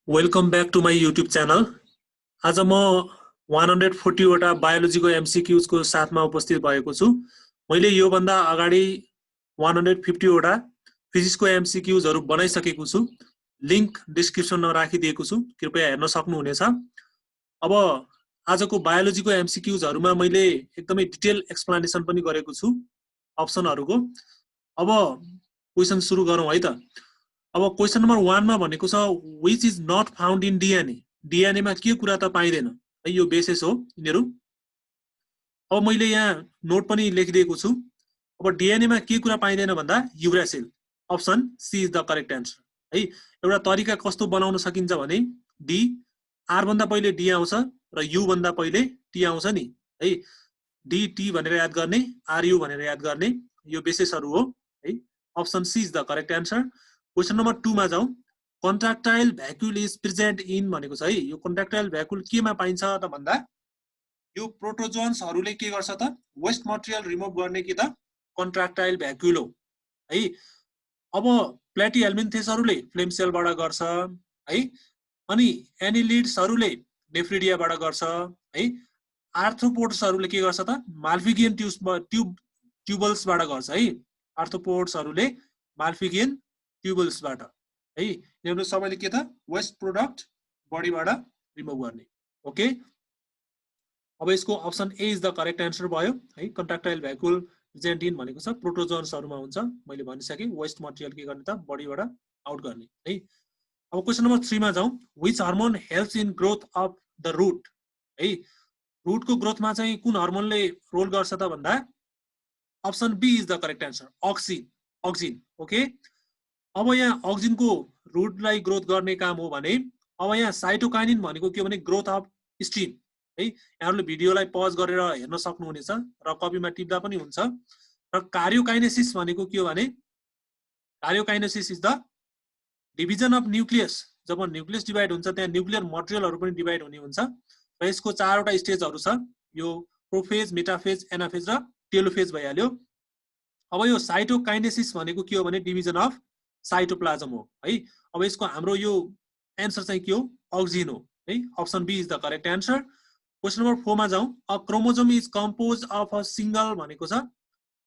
Welcome back to my YouTube channel. आज म 140 वटा बायोलोजीको MCQs को साथमा उपस्थित भएको छु। मैले योभन्दा अगाडि 150 वटा फिजिक्सको MCQsहरु बनाइसकेको छु। लिंक डिस्क्रिप्सनमा राखिदिएको छु, कृपया हेर्न सक्नुहुनेछ। अब आजको बायोलोजीको MCQsहरुमा मैले एकदमै डिटेल एक्सप्लेनेसन पनि गरेको छु अप्सनहरुको। अब क्वेशन सुरु गरौँ है त। अब क्वेशन नम्बर 1 मा भनेको छ which is not found in DNA। DNA मा के कुरा त पाइदैन है, यो बेसिस हो यिनीहरु। अब मैले यहाँ नोट पनि लेखिदिएको छु। अब DNA मा के कुरा पाइदैन भन्दा uracil, option C is the correct answer है। एउटा तरिका कस्तो बनाउन सकिन्छ भने डी, आर भन्दा पहिले डी आउँछ र यु भन्दा पहिले टी आउँछ नि है। डी टी भनेर याद गर्ने, आर यु भनेर याद गर्ने, यो बेसिसहरु हो है। Option C is the correct answer. Question number 2 मा जाउँ। Contractile vacuole is present in भनेको छ है। यो कन्ट्राक्टाइल भ्याक्युल केमा पाइन्छ त भन्दा यो प्रोटोजोन्सहरुले के गर्छ त वेस्ट मटेरियल रिमुभ गर्ने कि त कन्ट्राक्टाइल भ्याक्युल हो है। अब प्लेटिहेल्मिन्थेसहरुले फ्लेम सेलबाट गर्छ है। अनि एनिलिड्सहरुले नेफ्रिडियाबाट गर्छ है। आर्थ्रोपोड्सहरुले के गर्छ त माल्फिगियन ट्युबल्सबाट गर्छ है। आर्थ्रोपोड्सहरुले माल्फिगियन ट्युबल्सबाट है। यिनीहरु सबैले के त वेस्ट प्रोडक्ट बडीबाट रिमुभ गर्ने। ओके, अब यसको option A is the correct answer भयो है। कन्ट्राक्टाइल भ्याक्युल प्रेजेन्ट इन भनेको छ प्रोटोजोन्सहरुमा हुन्छ। मैले भनिसके वेस्ट मटेरियल के गर्ने त बडीबाट आउट गर्ने है। अब क्वेशन नम्बर 3 मा जाउँ। Which hormone helps in growth of the root है। रूटको ग्रोथमा चाहिँ कुन हार्मोनले रोल गर्छ त भन्दा option B is the correct answer, auxin. Okay, अब यहाँ अक्सिनको रूटलाई ग्रोथ गर्ने काम हो भने अब यहाँ साइटोकाइनिन भनेको के भने ग्रोथ अफ स्टिम है। यहाँहरुले भिडियोलाई पज गरेर हेर्न सक्नुहुनेछ र कपीमा टिप्दा पनि हुन्छ। र कार्योकाइनेसिस भनेको के हो भने karyokinesis is the division of nucleus. जब न्यूक्लियस डिभाइड हुन्छ त्यहाँ न्यूक्लियर मटेरियलहरु पनि डिभाइड हुने हुन्छ र यसको 4 वटा स्टेजहरु छ। यो प्रोफेज, मेटाफेज, एनाफेज र टेलोफेज भइहाल्यो। अब यो साइटोकाइनेसिस भनेको के हो भने डिभिजन अफ साइटोप्लाज्म हो है। अब यसको हाम्रो यो आन्सर चाहिँ के हो, अक्सिन हो है। Option B is the correct answer. Question number 4 मा जाउँ। A chromosome is composed of a single भनेको छ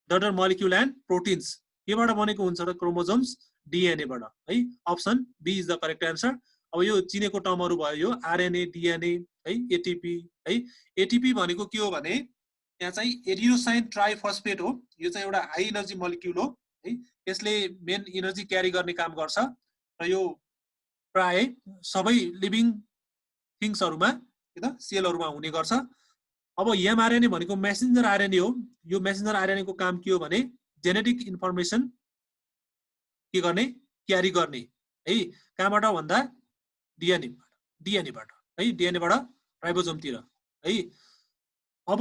डटर मलिक्युल एन्ड प्रोटिन्स। केबाट बनेको हुन्छ त क्रोमोसोम्स? DNA बाट है। Option B is the correct answer. अब यो चिनेको टर्महरु भयो यो RNA, DNA है, ATP है। ATP भनेको के हो भने यहाँ चाहिँ एडिनोसाइन ट्राइफस्फेट हो। यो चाहिँ एउटा हाई एनर्जी मलिक्युल हो है। यसले मेन एनर्जी क्यारी गर्ने काम गर्छ र यो प्राय सबै लिभिङ थिंग्सहरुमा के त सेलहरुमा हुने गर्छ। अब mRNA भनेको मेसेन्जर RNA हो। यो मेसेन्जर RNA को काम के हो भने जेनेटिक इन्फर्मेसन के गर्ने, क्यारी गर्ने है। कहाँबाट भन्दा DNA बाट है। DNA बाट राइबोसोमतिर है। अब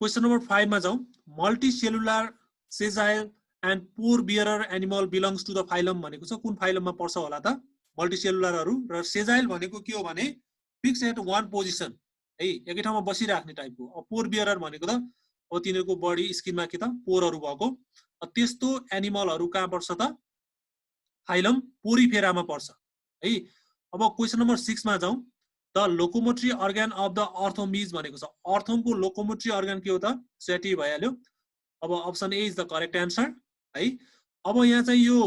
क्वेशन नम्बर 5 मा जाउँ। Multicellular sessile and pore bearer animal belongs to the phylum भनेको छ कुन फाइलममा पर्छ होला त? मल्टीसेलुलरहरु र सेजाइल भनेको के हो भने फिक्स एट वान पोजिसन है, एकै ठाउँमा बसिराख्ने टाइपको। अब पोर बियरर भनेको त अब तिनीहरुको बडी स्किनमा के त पोरहरु भएको। त्यस्तो एनिमलहरु कहाँ पर्छ त? फाइलम पोरिफेरामा पर्छ है। अब क्वेशन नम्बर 6 मा जाउँ। The locomotory organ of the earthworms भनेको छ। अर्थोमको लोकोमोटरी अर्गन के हो त? सेटी भइहाल्यो। अब option A is the correct answer है। अब यहाँ चाहिँ यो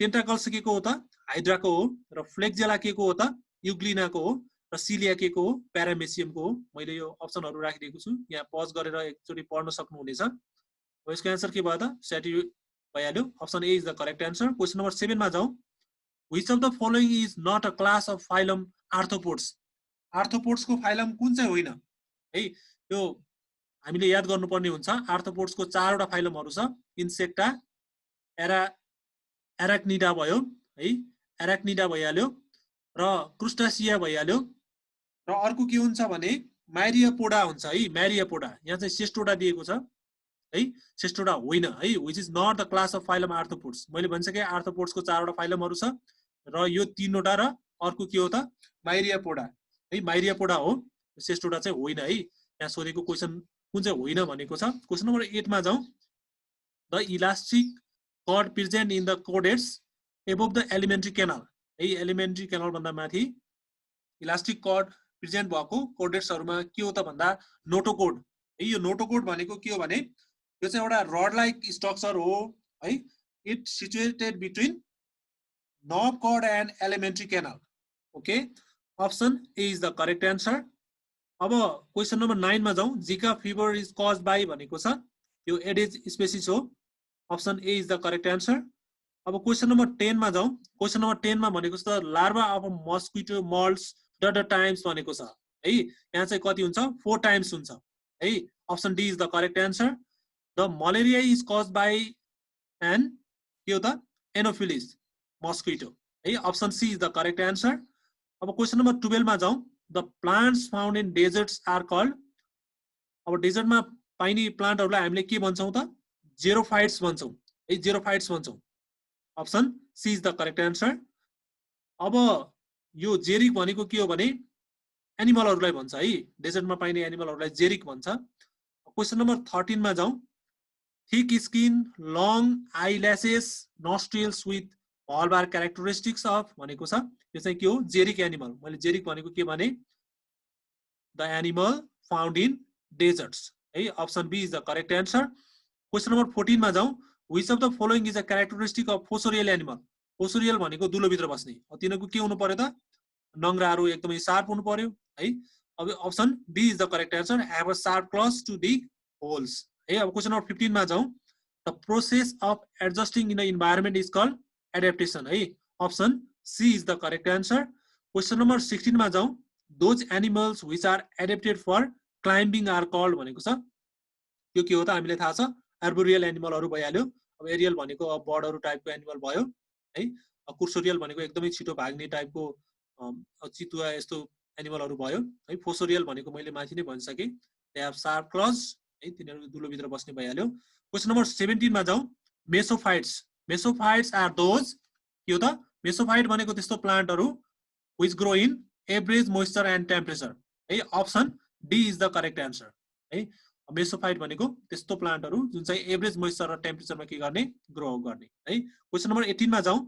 टेन्टाकल्स के को हो त? हाइड्राको हो। र फ्लेक्जेला के को हो त? युग्लिनाको हो। र सिलिया के को हो? प्यारामेसियमको हो। मैले यो अप्सनहरु राखिदिएको छु, यहाँ पज गरेर एकचोटी पढ्न सक्नुहुनेछ। अब यसको आन्सर के भयो त? सेटी भइहाल्यो। Option A is the correct answer. Question number 7 मा जाउँ। Which of the following is not a class of phylum arthropods. Arthropods को फाइलम कुन चाहिँ होइन है। यो हामीले याद गर्नुपर्ने हुन्छ। आर्थ्रोपोड्स को 4 वटा फाइलमहरु छ। इन्सेक्टा, एराक्निडा भयो है, एराक्निडा भइहाल्यो र क्रुस्टासिया भइहाल्यो र अर्को के हुन्छ भने म्यारियोपोडा हुन्छ है। म्यारियोपोडा यहाँ चाहिँ सेस्टोडा दिएको छ है, सेस्टोडा होइन है। Which is not the class of phylum arthropods. मैले भनिसके आर्थ्रोपोड्स को 4 वटा फाइलमहरु छ र यो 3 वटा र अर्को के हो त? म्यारियोपोडा है। म्यारियोपोडा हो, सेस्टोडा चाहिँ होइन है। यहाँ सोधेको क्वेशन कुन चाहिँ होइन भनेको छ। क्वेशन नम्बर 8 मा जाउँ। The elastic cord present in the chordates above the alimentary canal है। एलिमेन्ट्री क्यानल भन्दा माथि इलास्टिक कॉर्ड प्रेजेन्ट भएको कोर्डेट्सहरुमा के हो त भन्दा नोटोकोड है। यो नोटोकोड भनेको के हो भने यो चाहिँ एउटा रड लाइक स्ट्रक्चर हो है। It situated between nerve cord and alimentary canal. Okay, option A is the correct answer. अब क्वेशन नम्बर 9 मा जाउँ। जिका फिवर इज कज बाई भनेको छ, यो एडिस स्पेसिस हो। Option A is the correct answer. अब क्वेशन नम्बर 10 मा जाउँ। क्वेशन नम्बर 10 मा भनेको छ larva of mosquito moults the times भनेको छ है। यहाँ चाहिँ कति हुन्छ? 4 टाइम्स हुन्छ है। Option D is the correct answer. The malaria is cause by an के हो त? एनोफिलिस मस्किटो है। Option C is the correct answer. अब क्वेशन नम्बर 12 मा जाउँ। The plants found in deserts are called. अब डेजर्टमा पाइने प्लान्टहरुलाई हामीले के भन्छौं त? जेरोफाइट्स भन्छौं है। जेरोफाइट्स भन्छौं। Option C is the correct answer. अब यो जेरिक भनेको के हो भने एनिमलहरुलाई भन्छ है। डेजर्टमा पाइने एनिमलहरुलाई जेरिक भन्छ। क्वेशन नम्बर 13 मा जाउँ। Thick skin, long eyelashes, nostrils with bulbar characteristics of भनेको छ। यो चाहिँ के हो? Xeric animal. मैले जेरिक भनेको के भने the animal found in deserts है। Option B is the correct answer. Question number 14 मा जाउँ। Which of the following is a characteristic of fossorial animal. Fossorial भनेको दुलो भित्र बस्ने। तिनीहरुको के हुनु पर्यो त? नङ्ग्राहरू एकदमै शार्प हुनु पर्यो है। अब option B is the correct answer, have a sharp claws to the holes है। अब क्वेशन नम्बर 15 मा जाउँ। The process of adjusting in the environment is called adaptation है। Option C is the correct answer. Question number 16 मा जाउँ। Those animals which are adapted for climbing are called भनेको छ। यो के हो त? हामीले थाहा छ आर्बोरियल एनिमलहरु भइहाल्यो। अब एरियल भनेको अब बर्डहरु टाइपको एनिमल भयो है। कुर्सोरियल भनेको एकदमै छिटो भाग्ने टाइपको चितुवा यस्तो एनिमलहरु भयो है। फोसोरियल भनेको मैले माथि नै भनिसके, दे हैव शार्प क्लज है। तिनीहरु दुलो भित्र बस्ने भइहाल्यो। क्वेशन नम्बर 17 मा जाउँ। मेसोफाइट्स। मेसोफाइट्स आर दोज के हो त? मेसोफाइट भनेको त्यस्तो प्लान्टहरु which grow in average moisture and temperature है। Option D is the correct answer है। मेसोफाइट भनेको त्यस्तो प्लान्टहरु जुन चाहिँ एभरेज मोइस्चर र टेम्परेचरमा के गर्ने? ग्रो गर्ने है। क्वेशन नम्बर 18 मा जाउँ।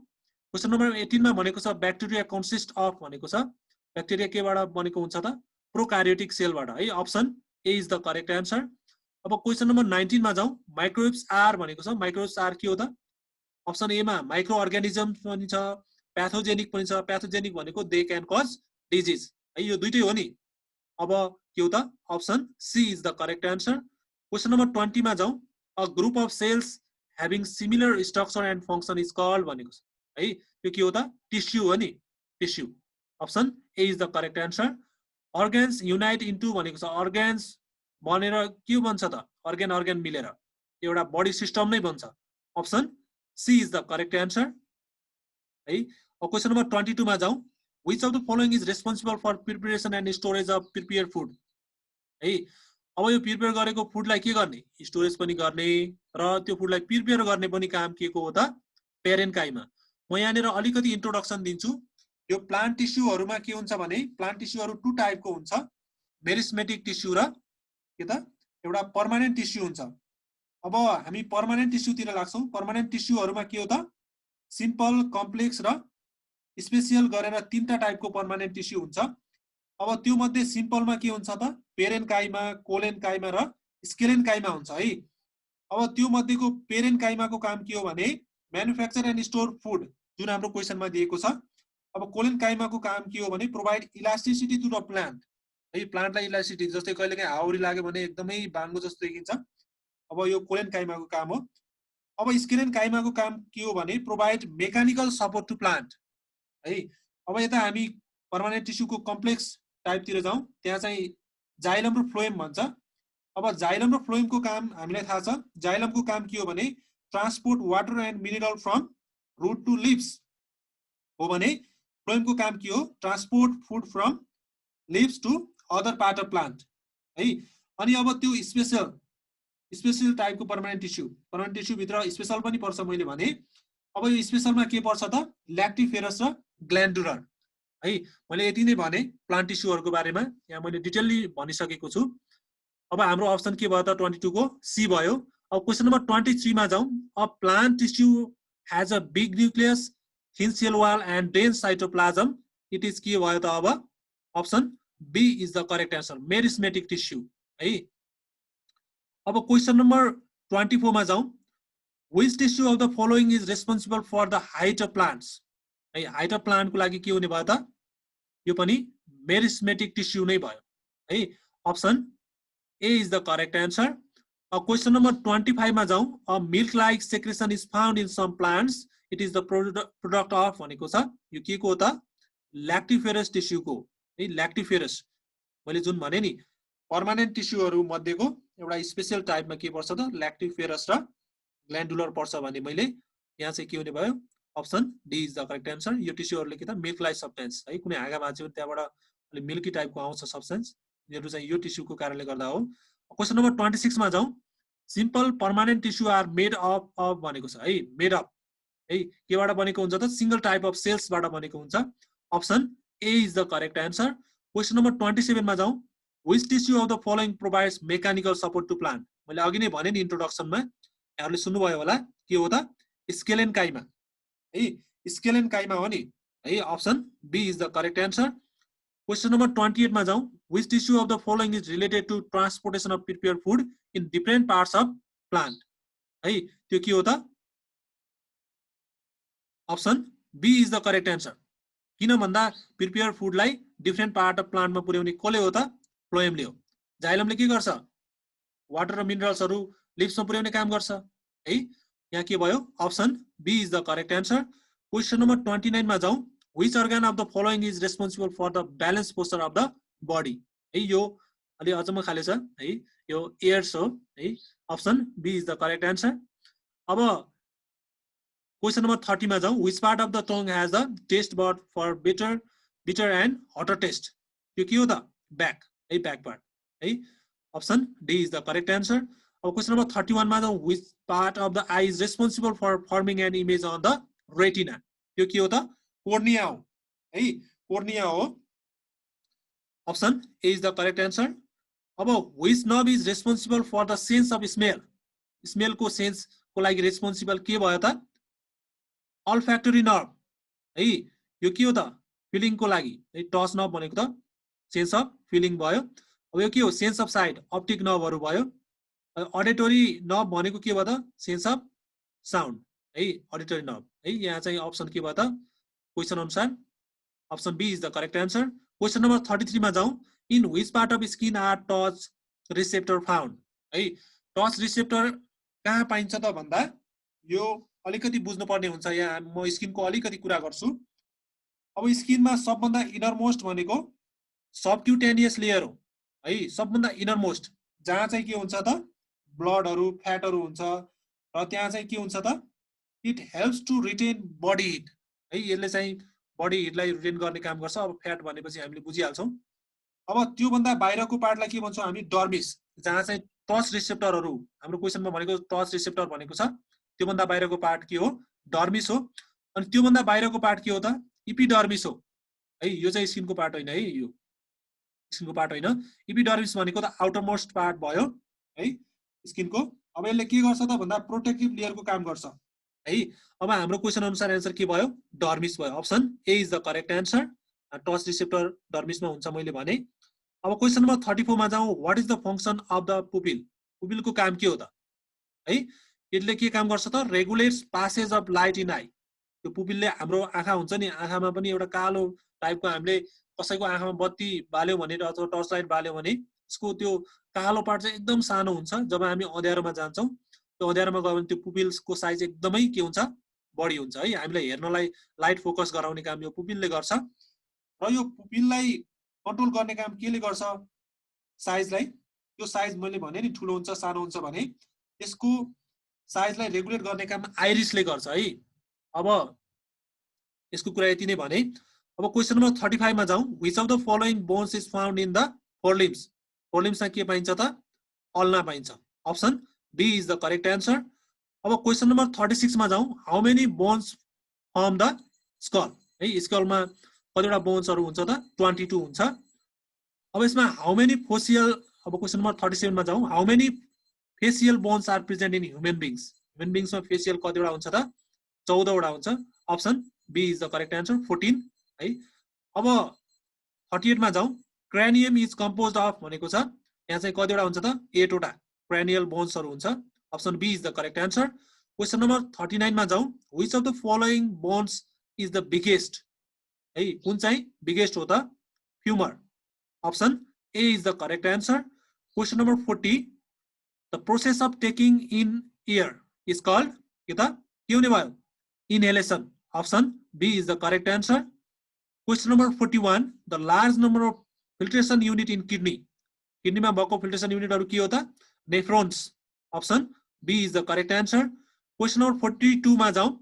क्वेशन नम्बर 18 मा भनेको छ ब्याक्टेरिया कन्सिस्ट अफ भनेको छ। ब्याक्टेरिया केबाट बनेको हुन्छ त? प्रोकार्योटिक सेलबाट है। Option A is the correct answer. अब क्वेशन नम्बर 19 मा जाउँ। माइक्रोब्स आर भनेको छ। माइक्रोब्स आर के हो त? अप्सन ए मा माइक्रो अर्गानिजम पनि छ, प्याथोजेनिक पनि छ। प्याथोजेनिक भनेको दे क्यान कज डिजिज है। यो दुईटै हो नि। अब के हो त? Option C is the correct answer. Question number 20 मा जाउँ। A group of cells having similar structure and function is called भनेको छ है। यो के हो त? टिस्यु हो नि। Tissue. Option A is the correct answer. Organs unite into भनेको छ। अर्गन्स बनेर के बन्छ त? अर्गन अर्गन मिलेर एउटा बडी सिस्टम नै बन्छ। Option C is the correct answer है। अब क्वेशन नम्बर 22 मा जाउँ। Which of the following is responsible for preparation and storage of prepared food है। अब यो प्रिपेयर गरेको फुडलाई के गर्ने? स्टोरेज पनि गर्ने र त्यो फुडलाई प्रिपेयर गर्ने पनि काम के को हो त? पेरेन्काइमा। म यहाँनिर अलिकति इन्ट्रोडक्सन दिन्छु। यो प्लान्ट टिस्युहरुमा के हुन्छ भने प्लान्ट टिस्युहरु टु टाइपको हुन्छ। मेरिस्मेटिक टिस्यु र के त? एउटा पर्मानेन्ट टिस्यु हुन्छ। अब हामी पर्मानेन्ट टिस्युतिर लाग्छौं। पर्मानेन्ट टिस्युहरुमा के हो त? सिम्पल, कम्प्लेक्स र स्पेसियल गरेर तीनटा टाइपको पर्मानेन्ट टिस्यु हुन्छ। अब त्यो मध्ये सिम्पलमा के हुन्छ त? पेरेन्काइमा, कोलेन्काइमा र स्केलेन्काइमा हुन्छ है। अब त्यो मध्येको पेरेन्काइमाको काम के हो भने म्यानुफ्याक्चर एन्ड स्टोर फुड, जुन हाम्रो क्वेशनमा दिएको छ। अब कोलेन्काइमाको काम के हो भने provide elasticity to the plant है। प्लान्टलाई इलास्टिसिटी, जस्तै कहिलेकाहीँ हाउरी लाग्यो भने एकदमै बाङ्गो जस्तो देखिन्छ। अब यो कोलेन्काइमाको काम हो। अब स्केलेन्काइमाको काम के हो भने provide mechanical support to plant है। अब यता हामी पर्मानेन्ट टिस्युको कम्प्लेक्स टाइपतिर जाउँ। त्यहाँ चाहिँ जाइलम र फ्लोएम भन्छ। अब जाइलम र फ्लोएमको काम हामीलाई थाहा छ। जाइलमको काम के हो भने transport water and mineral from root to leaves हो भने फ्लोएमको काम के हो? Transport food from leaves to other part of plant है। अनि अब त्यो स्पेशल टाइपको पर्मानेन्ट टिस्यु भित्र स्पेशल पनि पर्छ मैले भने। अब यो स्पेशलमा के पर्छ त? ल्याक्टिफेरस र ग्ल्यान्डुलर है। मैले यति नै भने प्लान्ट टिस्युहरुको बारेमा। यहाँ मैले डिटेलली भनिसकेको छु। अब हाम्रो अप्सन के भयो त? 22 को सी भयो। अब क्वेशन नम्बर 23 मा जाउँ। A plant tissue has a big nucleus, thin cell wall and dense cytoplasm. It is के भयो त? अब option B is the correct answer, meristematic tissue है। अब क्वेसन नम्बर 24 मा जाउँ। Which tissue of the following is responsible for the height of plants? है, height of plant को लागि के हुने भयो त? यो पनि मेरिस्मेटिक टिस्यु नै भयो है। Option A is the correct answer. Question number 25 मा जाउँ। A milk like secretion is found in some plants, it is the product of भनेको छ। यो के को हो त? ल्याक्टिफेरस टिस्यु को है। ल्याक्टिफेरस मैले जुन भने नि पर्मानेन्ट टिस्युहरु मध्येको एउटा स्पेशल टाइपमा के पर्छ त? ल्याक्टिफेरस र ग्ल्यान्डुलर पर्छ भने मैले यहाँ चाहिँ के हुने भयो? Option D is the correct answer. यो टिस्युहरुले के त? मिल्क लाइक सब्स्टेन्स है, कुनै हाँगा भाँच्यो त्यहाँबाट अलि मिल्की टाइपको आउँछ सब्स्टेन्स, यो चाहिँ यो टिस्युको कारणले गर्दा हो। क्वेसन नम्बर 26 मा जाउँ। Simple permanent tissue are made of भनेको छ है, मेड अफ है, केबाट बनेको हुन्छ त? सिंगल टाइप अफ सेल्सबाट बनेको हुन्छ। Option A is the correct answer. Question number 27 मा जाउँ। Which tissue of the following provides mechanical support to plant? मैले अघि नै भने नि इन्ट्रोडक्सनमा, यहाँहरुले सुन्नुभयो होला, के हो त? स्केलेन्काइमा है, स्केलेन्काइमा हो नि है। Option B is the correct answer. Question number 28 मा जाउँ। Which tissue of the following is related to transportation of prepare food in different parts of plant है, त्यो के हो त? Option B is the correct answer. किन भन्दा prepare फुडलाई डिफरेन्ट पार्ट अफ प्लान्टमा पुर्याउने कसले हो त? फ्लोएमले हो। जाइलमले के गर्छ? वाटर र मिनरल्सहरु लिप्समा पुर्याउने काम गर्छ है। यहाँ के भयो? Option B is the correct answer. Question number 29 मा जाउँ। Which organ of the following is responsible for the balance posture of the body है, यो अलि अचम्म खाले छ है, यो एयर्स हो है। Option B is the correct answer. अब क्वेसन नम्बर 30 मा जाउँ। Which part of the tongue has the taste bud for bitter and hotter taste? यो के हो त? ब्याक है, ब्याक पार्ट है। Option D is the correct answer. अब क्वेसन नम्बर 31 मा जाउँ। Which part of the eye is responsible for forming an image on the retina? यो के हो त? कोर्निया हो है, कोर्निया हो। Option A is the correct answer. अब which nerve is responsible for the sense of smell? स्मेलको सेन्सको लागि रेस्पोन्सिबल के भयो त? अल्फ्याक्टरी नर्भ है, यो के हो त? फिलिङको लागि है, टच नर्भ भनेको त सेन्स अफ फिलिङ भयो। अब यो के हो? सेन्स अफ साइट, अप्टिक नर्भहरु भयो। अडिटोरी नर्भ भनेको के भयो त? सेन्स अफ साउन्ड है, अडिटोरी नर्भ है। यहाँ चाहिँ अप्सन के भयो त? क्वेसन अनुसार option B is the correct answer. Question number 33 मा जाउँ। In which part of skin are touch receptor found है, टच रिसेप्टर कहाँ पाइन्छ त भन्दा यो अलिकति बुझ्नुपर्ने हुन्छ। यहाँ म स्किनको अलिकति कुरा गर्छु। अब स्किनमा सबभन्दा इनरमोस्ट भनेको सबक्युटेनियस लेयर हो है, सबभन्दा इनरमोस्ट, जहाँ चाहिँ के हुन्छ त? ब्लडहरु फ्याटहरु हुन्छ र त्यहाँ चाहिँ के हुन्छ त? It helps to retain body heat है, यसले चाहिँ बडी हिटलाई रिटेन गर्ने काम गर्छ। अब फ्याट भनेपछि हामीले बुझिहाल्छौँ। अब त्यो भन्दा बाहिरको पार्टलाई के भन्छौँ हामी? डर्मिस, जहाँ चाहिँ टच रिसेप्टरहरु, हाम्रो क्वेसनमा भनेको टच रिसेप्टर भनेको छ, त्यो भन्दा बाहिरको पार्ट के हो? डर्मिस हो। अनि त्यो भन्दा बाहिरको पार्ट के हो त? इपिडर्मिस हो है। यो चाहिँ स्किनको पार्ट होइन है, यो स्किनको पार्ट होइन। इपिडर्मिस भनेको त आउटर मोस्ट पार्ट भयो है स्किनको। अब यसले के गर्छ त भन्दा प्रोटेक्टिभ लेयरको काम गर्छ है। अब हाम्रो क्वेसन अनुसार एन्सर के भयो? डर्मिस भयो। Option A is the correct answer. Touch receptor डर्मिसमा हुन्छ मैले भने। अब क्वेसन नम्बर 34 मा जाउँ। What is the function of the pupil? पुपिलको काम के हो त है? यसले के काम गर्छ त? Regulates passage of light in eye. त्यो पुपिलले हाम्रो आँखा हुन्छ नि, आँखामा पनि एउटा कालो टाइपको, हामीले कसैको आँखामा बत्ती बाल्यो भने अथवा टर्च लाइट बाल्यो भने यसको त्यो कालो पार्ट चाहिँ एकदम सानो हुन्छ। जब हामी अँध्यारोमा जान्छौँ, त्यो अँध्यारोमा गयो भने त्यो पुपिल्सको साइज एकदमै के हुन्छ? बढी हुन्छ है। हामीलाई हेर्नलाई लाइट फोकस गराउने काम यो पुपिलले गर्छ। र यो पुपिललाई कन्ट्रोल गर्ने काम केले गर्छ? साइजलाई, त्यो साइज मैले भने नि ठुलो हुन्छ सानो हुन्छ भने यसको साइजलाई रेगुलेट गर्ने काम आइरिसले गर्छ है। अब यसको कुरा यति नै भने। अब क्वेसन नम्बर 35 मा जाउँ। Which of the following bones is found in the forelimbs? फोरलिम्समा के पाइन्छ त? अल्ना पाइन्छ। Option B is the correct answer. अब क्वेसन नम्बर 36 मा जाउँ। How many bones form the skull है, स्कलमा कतिवटा बोन्सहरु हुन्छ त? 22 हुन्छ। अब यसमा हाउ मेनी फेसियल, अब क्वेसन नम्बर 37 मा जाउँ। How many facial bones are present in human beings? Human बिङ्समा फेसियल कतिवटा हुन्छ त? 14 वटा हुन्छ। Option B is the correct answer, 14 है। अब 38 मा जाउँ क्रेनियम इज कम्पोज्ड अफ भनेको छ यहाँ चाहिँ कतिवटा हुन्छ त 8 वटा क्रेनियल बोन्सहरु हुन्छ option B is the correct answer question number 39 मा जाउँ which of the following bones is the biggest है कुन चाहिँ बिगेस्ट हो त femur option A is the correct answer question number 40 the process of taking in air is called के त के हुने भयो inhalation option B is the correct answer question number 41 the large number of filtration unit in kidney किडनीमा भएको filtration युनिटहरु के हो त nephrons option B is the correct answer question number 42 मा जाउँ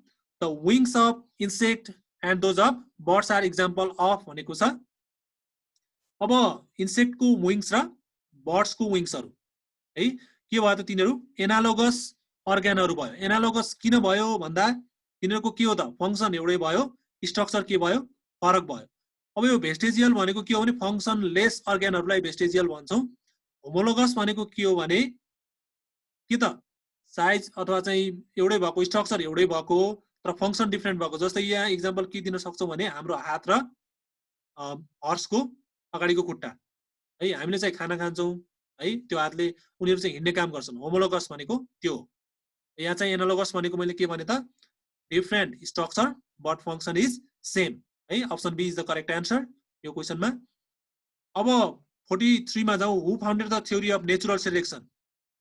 the wings of insect and those of birds are example of भनेको छ अब इन्सेक्टको विंग्स र बर्ड्सको विंग्सहरु है के भयो त तिनीहरु एनालोगस अर्गानहरु भयो एनालोगस किन भयो भन्दा तिनीहरुको के हो त फंक्सन एउटै भयो स्ट्रक्चर के भयो फरक भयो अब यो भेस्टेजियल भनेको के हो भने फंक्सन लेस अर्गानहरुलाई भेस्टेजियल भन्छौं होमोलोगस भनेको के हो भने के त साइज अथवा चाहिँ एउटै भएको स्ट्रक्चर एउटै भएको तर फंक्सन डिफरेन्ट भएको जस्तै यहाँ एक्जाम्पल के दिन सक्छौं भने हाम्रो हात र हर्सको अगाडिको खुट्टा है हामीले चाहिँ खाना खान्छौं है त्यो हातले उनीहरु चाहिँ हिड्ने काम गर्छन् होमोलोगस भनेको त्यो यहाँ चाहिँ एनालोगस भनेको मैले के भने त different structure but function is same है option B is the correct answer यो क्वेशनमा अब 43 मा जाउँ who founded the theory of natural selection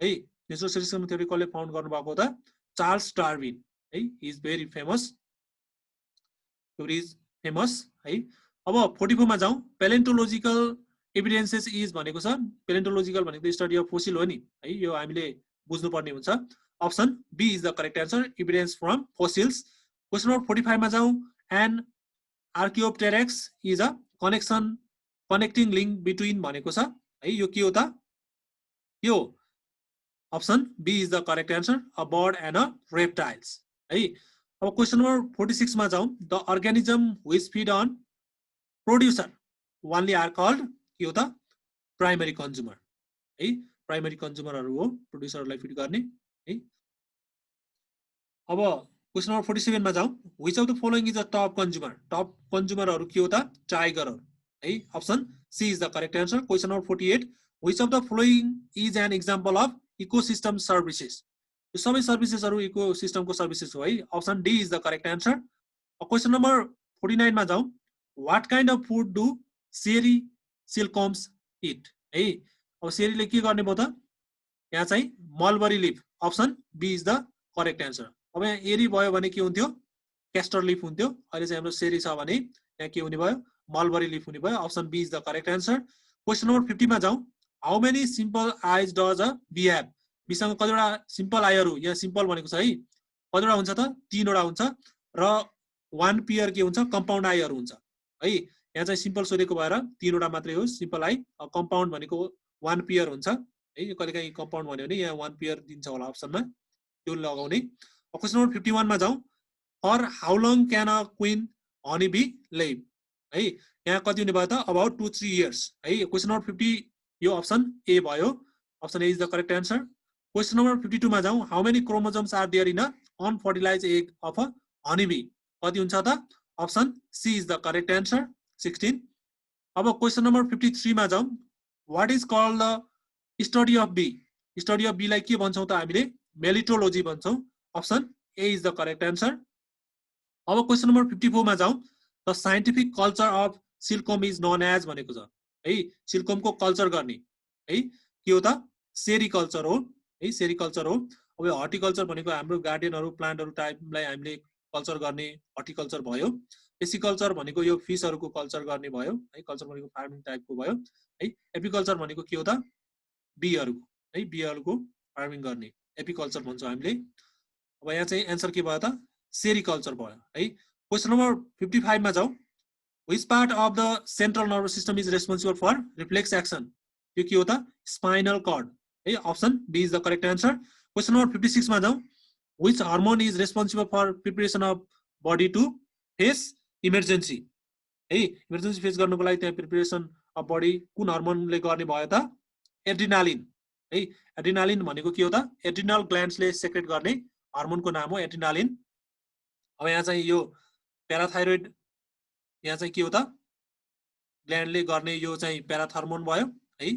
है नेचुरल सिलेक्सन थ्योरी कसले फाउन्ड गर्नु भएको त चार्ल्स डार्विन है he is very famous theory is famous है अब 44 मा जाउँ पैलेन्टोलोजिकल एभिडेन्सेस इज भनेको छ पैलेन्टोलोजिकल भनेको स्टडी अफ फोसिल हो नि है यो हामीले बुझ्नु पर्ने हुन्छ option B is the correct answer evidence from fossils question number 45 मा जाउँ and archaeopteryx is a connecting link between भनेको छ है यो के हो त यो option B is the correct answer a bird and a reptiles है अब क्वेशन नम्बर 46 मा जाउँ the organism which feed on producer only are called के हो त प्राइमरी कन्ज्युमर है प्राइमरी कन्ज्युमरहरु हो प्रोड्युसरहरुलाई फिड गर्ने है अब क्वेशन नम्बर 47 मा जाउँ which of the following is a top कन्ज्युमरहरु के हो त टाइगरहरु है option C is the correct answer question number 48 which of the following is an example of ecosystem services यो सबै सर्भिसेसहरु इकोसिस्टमको सर्भिसेस हो है option D is the correct answer question number 49 मा जाउँ what kind of food do सेरी silkworms eat है अब सेरीले के गर्ने भयो त यहाँ चाहिँ mulberry leaf option B is the correct answer अब यहाँ एरी भयो भने के हुन्थ्यो क्यास्टर लिफ हुन्थ्यो अहिले चाहिँ हाम्रो सेरी छ भने यहाँ के हुने भयो मलबरी लिफ हुने भयो option B is the correct answer question number 50 मा जाउँ how many simple eyes does a bee have बीसँग कतिवटा सिम्पल आइहरु यहाँ सिम्पल भनेको छ है कतिवटा हुन्छ त 3 वटा हुन्छ र 1 पेयर के हुन्छ कम्पाउन्ड आइहरु हुन्छ है यहाँ चाहिँ सिम्पल सोधेको भएर 3 वटा मात्रै हो सिम्पल आई कम्पाउन्ड भनेको 1 पेयर हुन्छ है यो कहिलेकाहीँ कम्पाउन्ड भन्यो भने यहाँ 1 पेयर दिन्छ होला अप्सनमा त्यो लगाउने क्वेशन नम्बर 51 मा जाउँ for how long can a queen honey bee live है यहाँ कति हुने भयो त अबाउट 2-3 इयर्स है क्वेशन नम्बर 50 यो अप्सन ए भयो option A is the correct answer question number 52 मा जाउँ how many chromosomes are there in a unfertilized egg of a honey bee कति हुन्छ त option C is the correct answer 16 अब question number 53 मा जाउँ what is called the study of bee लाई के भन्छौं त हामीले मेलिटोलोजी भन्छौं option A is the correct answer अब क्वेशन नम्बर 54 मा जाउँ the scientific culture of silkworm is known as भनेको छ है सिल्कमको कल्चर गर्ने है के हो त सेरिकल्चर हो है सेरिकल्चर हो अब यो हर्टिकल्चर भनेको हाम्रो गार्डनहरु प्लान्टहरु टाइपलाई हामीले कल्चर गर्ने हर्टिकल्चर भयो एसिकल्चर भनेको यो फिशहरुको कल्चर गर्ने भयो है कल्चर भनेको फार्मिङ टाइपको भयो है एपिकल्चर भनेको के हो त बीहरुको फार्मिङ गर्ने एपिकल्चर भन्छौं हामीले अब यहाँ चाहिँ आन्सर के भयो त सेरिकल्चर भयो है क्वेशन नम्बर 55 मा जाउँ which part of the central nervous system is responsible for reflex action यो के हो त स्पाइनल कर्ड है option B is the correct answer question number 56 मा जाउँ which hormone is responsible for preparation of body to face emergency है emergency face गर्नको लागि त्यहाँ प्रिपरेसन अफ बडी कुन हार्मोनले गर्ने भयो त एड्रिनालिन है एड्रिनालिन भनेको के हो त एड्रिनल ग्ल्यान्ड्सले सेक्रेट गर्ने हार्मोनको नाम हो एड्रिनालिन अब यहाँ चाहिँ यो प्याराथाइरोइड यहाँ चाहिँ के हो त ग्ल्यान्डले गर्ने यो चाहिँ प्याराथर्मोन भयो है।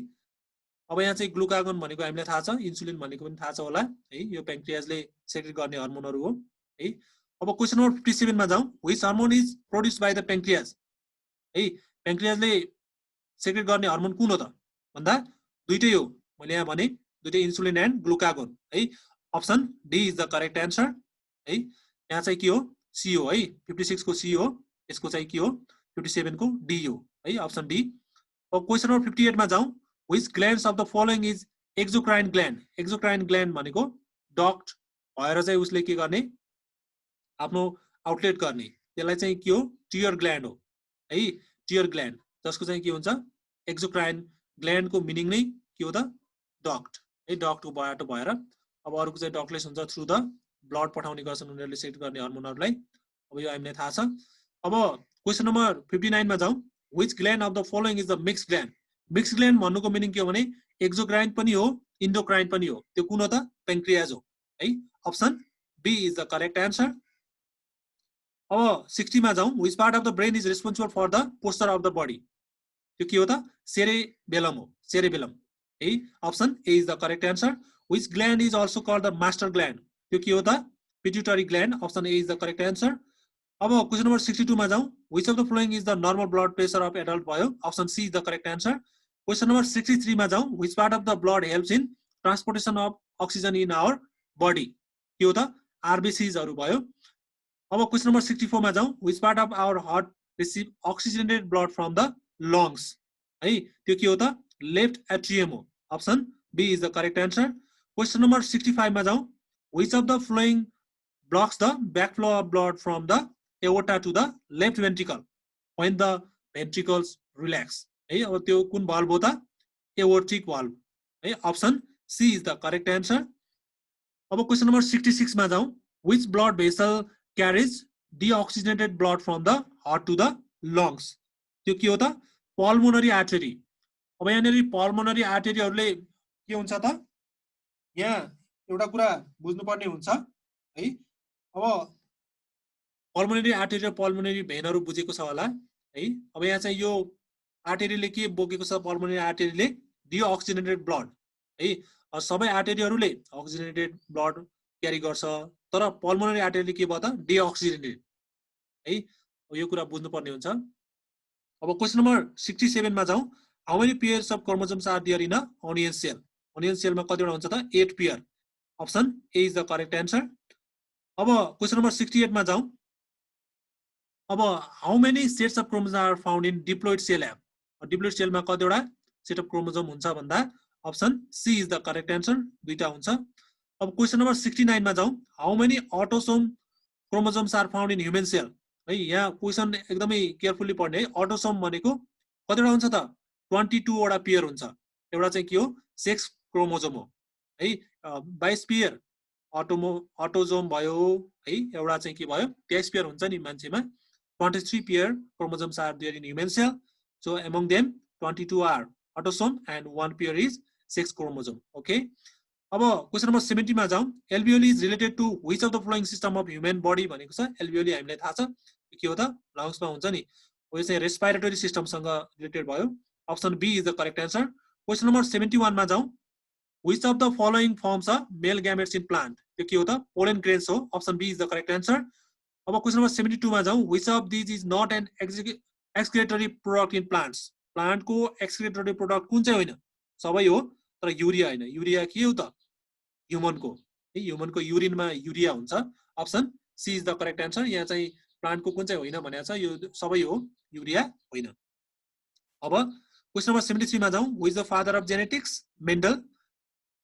अब यहाँ चाहिँ ग्लुकागोन भनेको हामीलाई थाहा छ, इन्सुलिन भनेको पनि थाहा छ होला है, यो प्यान्क्रियाजले सेक्रेट गर्ने हर्मोनहरू हो है। अब क्वेसन नम्बर 57 मा जाउँ, which hormone is produced by the pancreas है। प्यान्क्रियाजले सेक्रेट गर्ने हर्मोन कुन हो त भन्दा दुईटै हो, मैले यहाँ भने दुईटै इन्सुलिन एन्ड ग्लुकागोन है। Option D is the correct answer है। यहाँ चाहिँ के हो, सी हो है, 56 को सी हो, यसको चाहिँ के हो 57 को डी हो है, अप्सन डी। अब क्वेसन नम्बर 58 मा जाउँ, which glands of the following is exocrine gland. Exocrine gland भनेको डक्ट भएर चाहिँ उसले के गर्ने, आफ्नो आउटलेट गर्ने, त्यसलाई चाहिँ के हो टियर ग्ल्यान्ड हो है, टियर ग्ल्यान्ड, जसको चाहिँ के हुन्छ एक्जोक्राइन ग्ल्यान्डको मिनिङ नै के हो त डक्ट है, डक्टको बाटो भएर। अब अरूको चाहिँ डक्टलेस हुन्छ, थ्रु द ब्लड पठाउने गर्छन् उनीहरूले सेट गर्ने हर्मोनहरूलाई। अब यो हामीलाई थाहा छ। अब क्वेसन नम्बर 59 मा जाउँ, which gland of the following is the mix gland. Mix gland भन्नुको मिनिङ के हो भने एक्जोक्राइन पनि हो इन्डोक्राइन पनि हो, त्यो कुन हो त प्यान्क्रियाज हो है, option B is the correct answer. अब 60 मा जाउँ, which part of the brain is responsible for the posture of the body. त्यो के हो त सेरेबेलम हो, सेरेबेलम है, option A is the correct answer. Which gland is also called the master gland. त्यो के हो त pituitary gland, option A is the correct answer. अब क्वेसन नम्बर 62 मा जाउँ, which of the following is the normal blood pressure of adult भयो, option C is the correct answer. Question number 63 मा जाउँ, which part of the blood helps in transportation of oxygen in our body. के हो त आरबिसीजहरू भयो। अब question number 64 मा जाउँ, which part of our heart receive oxygenated blood from the lungs है, त्यो के हो त लेफ्ट एट्रियम हो, option B is the correct answer. Question number 65 मा जाउँ, which of the following blocks the backflow of blood from the aorta to the left ventricle when the ventricles relax है। अब त्यो कुन valve हो त aortic valve है, option C is the correct answer. अब क्वेसन नम्बर 66 मा जाउँ, which blood vessel carries deoxygenated blood from the heart to the lungs। त्यो के हो त पल्मोनरी आर्टरी। अब यहाँनिर पल्मोनरी आर्टरीहरूले के हुन्छ त, यहाँ एउटा कुरा बुझ्नुपर्ने हुन्छ है। अब पल्मोनरी आर्टरी र पल्मोनरी भेनहरू बुझेको छ होला है। अब यहाँ चाहिँ यो आर्टरीले के बोकेको छ, पल्मोनरी आर्टरीले डिअक्सिजनेटेड ब्लड है, सबै आर्टरीहरूले अक्सिजनेटेड ब्लड क्यारी गर्छ, तर पल्मोनरी आर्टरीले के भयो त डिअक्सिजनेटेड है, यो कुरा बुझ्नुपर्ने हुन्छ। अब क्वेसन नम्बर 67 मा जाउँ, how many pairs of chromosomes are there in a onion cell. Onion सेलमा कतिवटा हुन्छ त 8 pair, option A is the correct answer. अब क्वेसन नम्बर 68 मा जाउँ, अब how many sets of chromosome are found in diploid cell एप। Diploid सेलमा कतिवटा सेट अफ क्रोमोसोम हुन्छ भन्दा option C is the correct answer, दुईटा हुन्छ। अब क्वेसन नम्बर 69 मा जाउँ, how many अटोसोम chromosomes are found in human cell है। यहाँ क्वेसन एकदमै केयरफुल्ली पढ्ने है, अटोसोम भनेको कतिवटा हुन्छ त 22 वटा पेयर हुन्छ, एउटा चाहिँ के हो सेक्स क्रोमोसोम हो है, 22 पेयर अटोजोम भयो है, एउटा चाहिँ के भयो 23 पेयर हुन्छ नि मान्छेमा, 23 pair chromosomes are there in human cell, so among them 22 are autosome and 1 pair is sex chromosome. Okay. अब क्वेसन नम्बर 70 मा जाउँ, alveoli is related to which of the following system of human body भनेको छ। एल्भियोली हामीलाई थाहा छ के हो त लङ्समा हुन्छ नि, यो चाहिँ रेस्पिरेटरी सिस्टमसँग रिलेटेड भयो, option B is the correct answer. Question number 71 मा जाउँ, which of the following forms a male gametes in plant. त्यो के हो त पोलन ग्रेन्स हो, option B is the correct answer. अब क्वेसन नम्बर 72 मा जाउँ, which of these is not an excretory product in plants. प्लान्टको एक्सक्रिटरी प्रोडक्ट कुन चाहिँ होइन, सबै हो तर युरिया होइन। युरिया के हो त ह्युमनको है, ह्युमनको युरिनमा युरिया हुन्छ, option C is the correct answer. यहाँ चाहिँ प्लान्टको कुन चाहिँ होइन भनेको छ, यो सबै हो युरिया होइन। अब क्वेसन नम्बर 73 मा जाउँ, who is the father of genetics, Mendel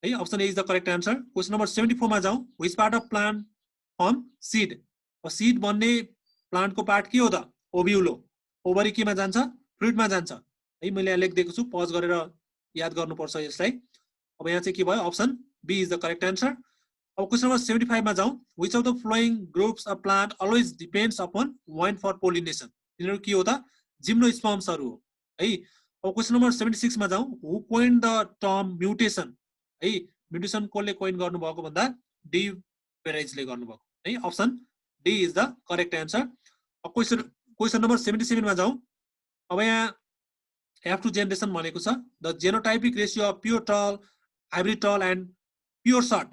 है, option A is the correct answer. Question number 74 मा जाउँ, which part of plant form seed. Seed भन्ने प्लान्टको पार्ट के हो त ओभ्युल हो, ओभरी केमा जान्छ फ्रुटमा जान्छ है, मैले यहाँ लेखिदिएको छु, पज गरेर याद गर्नुपर्छ यसलाई। अब यहाँ चाहिँ के भयो, option B is the correct answer. अब क्वेसन नम्बर 75 मा जाउँ, which of the following groups of plant always depends upon wind for pollination. यिनीहरू के हो त जिम्नोस्पर्म्सहरू हो है। अब क्वेसन नम्बर 76 मा जाउँ, हु कोइन्ड द टर्म म्युटेसन है। म्युटेसन कसले कोइन गर्नुभएको भन्दा डी बेरेजले गर्नुभएको है, option D is the correct answer. Question number 77 मा जाउँ, अब यहाँ F2 generation भनेको छ the genotypic ratio of pure tall, hybrid tall and pure short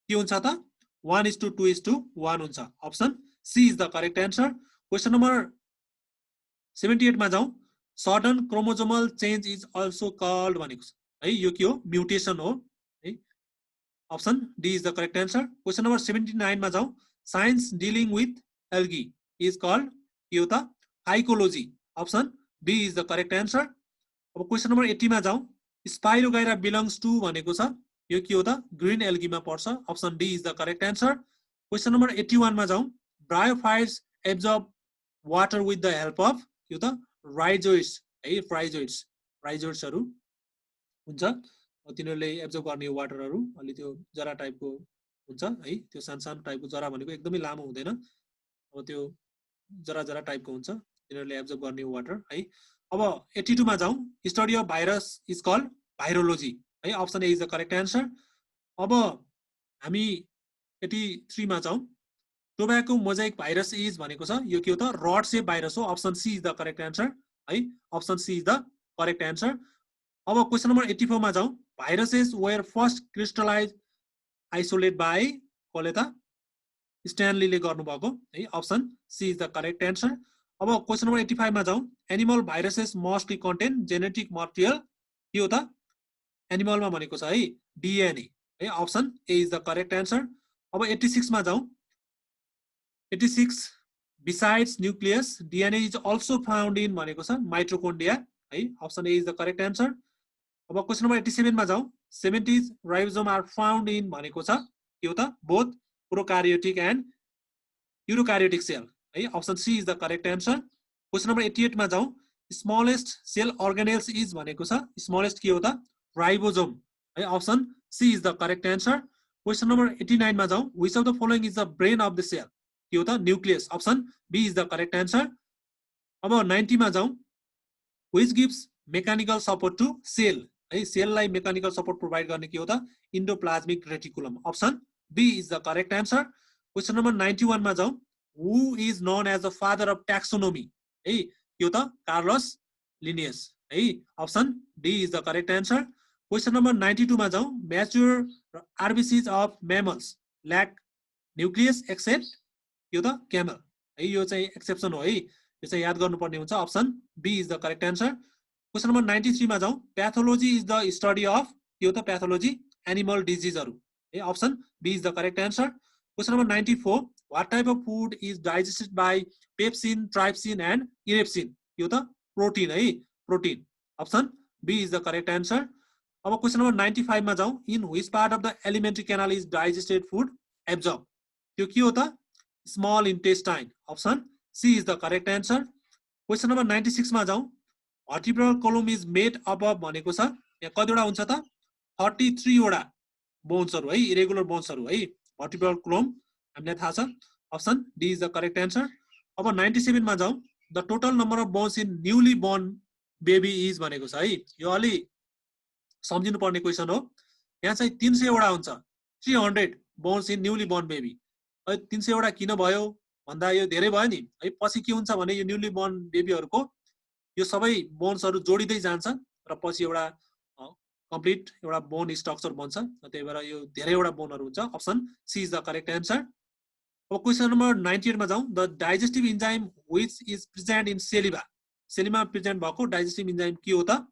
के हुन्छ त 1:2:1 हुन्छ. Option C is the correct answer. Question number 78 मा जाउँ. Sudden chromosomal change is also called भनेको छ है. यो के हो? म्युटेसन हो है. Option D is the correct answer. Question number 79 मा जाउँ. Science dealing with algae is called के हो त? Phycology. Option B is the correct answer. अब question number 80 मा जाउँ. Spirogyra belongs to भनेको छ. यो के हो त? ग्रीन एल्गी मा पर्छ. Option D is the correct answer. Question number 81 मा जाउँ. Bryophytes absorb water with the help of के हो त? Rhizoids है. Rhizoids हरु हुन्छ. तिनीहरुले एब्जर्ब गर्ने वाटरहरु अलि त्यो जरा टाइपको हुन्छ है. त्यो सानो टाइपको जरा भनेको एकदमै लामो हुँदैन. अब त्यो जरा टाइपको हुन्छ. तिनीहरुले एब्जर्ब गर्ने वाटर है. अब 82 मा जाउँ. Study of virus is called virology है. Option A is the correct answer. अब हामी 83 मा जाउँ. टोब्याको मोजाइक भाइरस इज भनेको छ. यो के हो त? रड सेप भाइरस हो. Option C is the correct answer है. Option C is the correct answer. अब क्वेशन नम्बर 84 मा जाउँ. Viruses were first crystallize isolate by कसले त? स्ट्यानलीले गर्नुभएको है. Option C is the correct answer. अब क्वेशन नम्बर 85 मा जाउँ. Animal viruses mostly contain genetic material के हो त? एनिमलमा भनेको छ है डीएनए है. Option A is the correct answer. अब 86 मा जाउँ. 86 besides nucleus DNA is also found in भनेको छ माइटोकोन्ड्रिया है. Option A is the correct answer. अब क्वेशन नम्बर 87 मा जाउँ. 70s ribosome are found in भनेको छ के हो त? Both prokaryotic and eukaryotic cell है. Option C is the correct answer. Question number 88 मा जाउँ. स्मलेस्ट सेल अर्गानेल्स इज भनेको छ. स्मलेस्ट के हो त? राइबोसोम है. Option C is the correct answer. Question number 89 मा जाउँ. Which of the following is the brain of the cell के हो त? Nucleus. Option B is the correct answer. अब 90 मा जाउँ. Which gives mechanical support to cell है. सेललाई मेकानिकल सपोर्ट प्रोभाइड गर्ने के हो त? Endoplasmic reticulum. Option B is the correct answer. Question number 91 मा जाउँ. Who is known as the father of taxonomy है. के हो त? कार्लस लिनियस है. Option D is the correct answer. Question number 92 मा जाउँ. Mature RBCs of mammals lack nucleus except के हो त? क्यामल है. यो चाहिँ एक्सेप्सन हो है. यो चाहिँ याद गर्नुपर्ने हुन्छ. Option B is the correct answer. Question number 93 मा जाउँ. Pathology is the study of के हो त? प्याथोलोजी एनिमल डिजिजहरु है. Option B is the correct answer. Question number 94. What type of food is digested by pepsin, trypsin and erepsin के हो त? प्रोटिन है. Protein. Option B is the correct answer. अब क्वेशन नम्बर 95 मा जाउँ. In which part of the elementary canal is digested food absorb त्यो के हो त? Small intestine. Option C is the correct answer. Question number 96 मा जाउँ. Vertebral column is made up of भनेको छ. यहाँ कतिवटा हुन्छ त? 33 वटा बोन्सहरु है. इरेगुलर बोन्सहरु है. भर्टिब्रल कोलम हामीलाई थाहा छ. Option D is the correct answer. अब 97 मा जाउँ. The total number of bones in newly born baby is भनेको छ है. यो अलि सम्झिनु पर्ने क्वेशन हो. यहाँ चाहिँ 300 वटा हुन्छ. 300 bones in newly born baby. 300 वटा किन भयो भन्दा यो धेरै भयो नि है. पछि के हुन्छ भने यो न्यूली बोर्न बेबीहरुको यो सबै बोन्सहरु जोडिदै जान्छ र पछि एउटा कम्प्लिट एउटा बोन स्ट्रक्चर बन्छ. त्यही भएर यो धेरै वटा बोनहरु हुन्छ. Option C is the correct answer. अब क्वेशन नम्बर 98 मा जाउँ. The digestive enzyme which is present in saliva. सेलिमा प्रेजेन्ट भएको डाइजेस्टिभ इन्जाइम के हो त?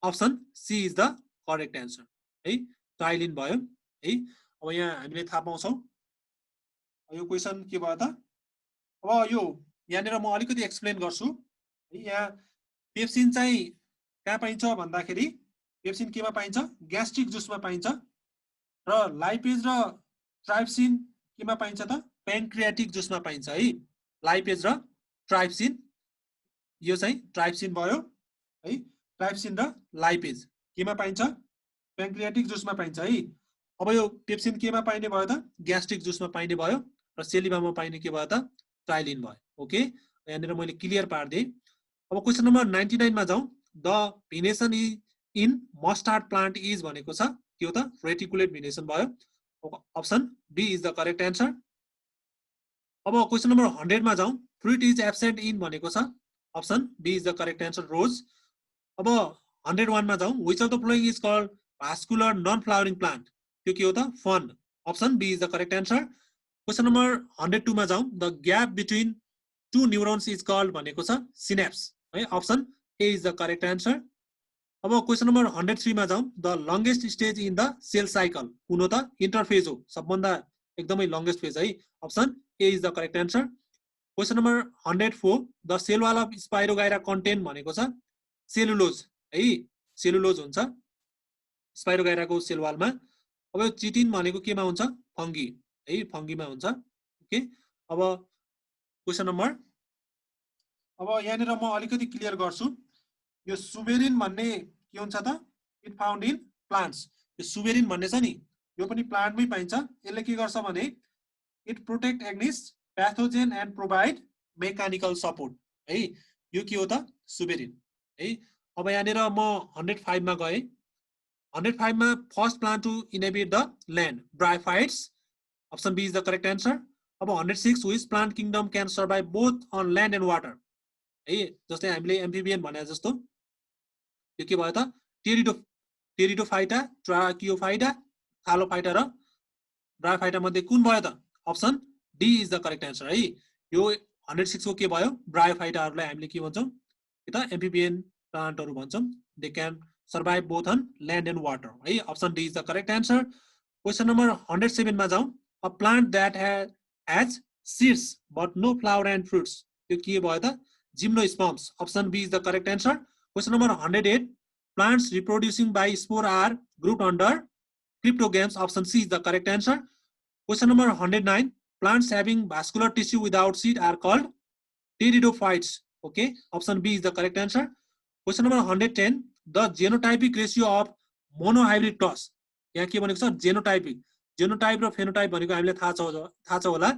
Option C is the correct answer है. टाइलिन भयो है. अब यहाँ हामीले थाहा पाउँछौं यो क्वेशन के भयो त? अब यो यहाँनिर म अलिकति एक्सप्लेन गर्छु. यहाँ पेप्सिन चाहिँ कहाँ पाइन्छ भन्दाखेरि पेप्सिन केमा पाइन्छ? ग्यास्ट्रिक जुसमा पाइन्छ. र लाइपेज र ट्राइप्सिन केमा पाइन्छ त? प्यान्क्रियाटिक जुसमा पाइन्छ है. लाइपेज र ट्राइप्सिन यो चाहिँ ट्राइप्सिन भयो है. ट्राइप्सिन र लाइपेज केमा पाइन्छ? प्यान्क्रियाटिक जुसमा पाइन्छ है. अब यो पेप्सिन केमा पाइने भयो त? ग्यास्ट्रिक जुसमा पाइने भयो. र सेलिभामा पाइने के भयो त? टाइलिन भयो. ओके. यहाँनिर मैले क्लियर पार्दिए. अब क्वेशन नम्बर 99 मा जाउँ. The venation in mustard plant is भनेको छ के हो त? रेटिकुलेट भिनेसन भयो. Option B is the correct answer. अब क्वेशन नम्बर 100 मा जाउँ. फ्रुट इज एब्सेन्ट इन भनेको छ. Option B is the correct answer. Rose. अब 101 मा जाउँ which of the following is called vascular non flowering plant त्यो के हो त fern option B is the correct answer question number 102 मा जाउँ the gap between two neurons is called भनेको छ synapse है option A is the correct answer अब question number 103 मा जाउँ the longest stage in the cell cycle कुन हो त interphase हो सबभन्दा एकदमै longest phase है option A is the correct answer question number 104 the cell wall of Spirogyra contain भनेको छ सेलुलोज है सेलुलोज हुन्छ स्पाइरोगाइराको सेल वालमा अब यो चिटिन भनेको केमा हुन्छ फंगी है फंगीमा हुन्छ ओके अब क्वेशन नम्बर अब यहाँनिर म अलिकति क्लियर गर्छु यो सुबेरिन भन्ने के हुन्छ त इट फाउन्ड इन प्लान्ट्स यो सुबेरिन भन्ने छ नि यो पनि प्लान्टमै पाइन्छ यसले के गर्छ भने it protect against pathogen and provide mechanical support है यो के हो त सुबेरिन है अब यहाँनिर म 105 मा गए 105 मा first plant to inhabit the land bryophytes option B is the correct answer अब 106 which plant kingdom can survive both on land and water है जस्तै हामीले एम्फिबियन भने जस्तो यो के भयो त टेरिडोफाइटा ट्राकियोफाइटा थालोफाइटा र ब्रायोफाइटा मध्ये कुन भयो त option D is the correct answer है यो 106 को के भयो ब्रायोफाइटाहरुलाई हामीले के भन्छौं त एम्फिबियन प्लान्टहरु भन्छौं they can survive both on land and water है option D is the correct answer question number 107 मा जाउँ a plant that has seeds but no flower and fruits त्यो के भयो त gymnosperms option B is the correct answer question number 108 plants reproducing by spore are grouped under cryptogams option C is the correct answer question number 109 plants having vascular tissue without seed are called pteridophytes okay option B is the correct answer question number 110 the genotypic ratio of monohybrid cross यहाँ के भनेको छ genotypic genotype र phenotype भनेको हामीले थाहा छ होला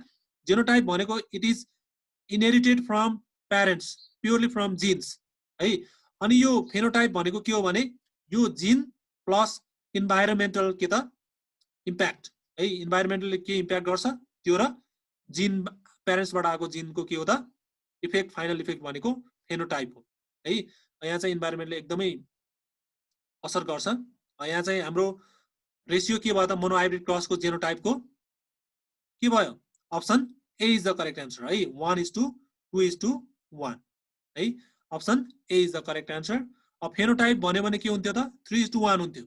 genotype भनेको it is inherited from parents purely from genes है अनि यो फेनोटाइप भनेको के हो भने यो जीन प्लस इन्भाइरोमेन्टल के त इम्प्याक्ट है इन्भाइरोमेन्टलले के इम्प्याक्ट गर्छ त्यो र जीन प्यारेन्ट्सबाट आएको जीनको के हो त इफेक्ट फाइनल इफेक्ट भनेको फेनोटाइप हो है यहाँ चाहिँ इन्भाइरोमेन्टले एकदमै असर गर्छ यहाँ चाहिँ हाम्रो रेशियो के भयो त मोनोहाइब्रिड क्रसको जेनोटाइपको के भयो option A is the correct answer है 1:2:1 है option A is the correct answer अब फेनोटाइप भन्यो भने के हुन्थ्यो त 3:1 हुन्थ्यो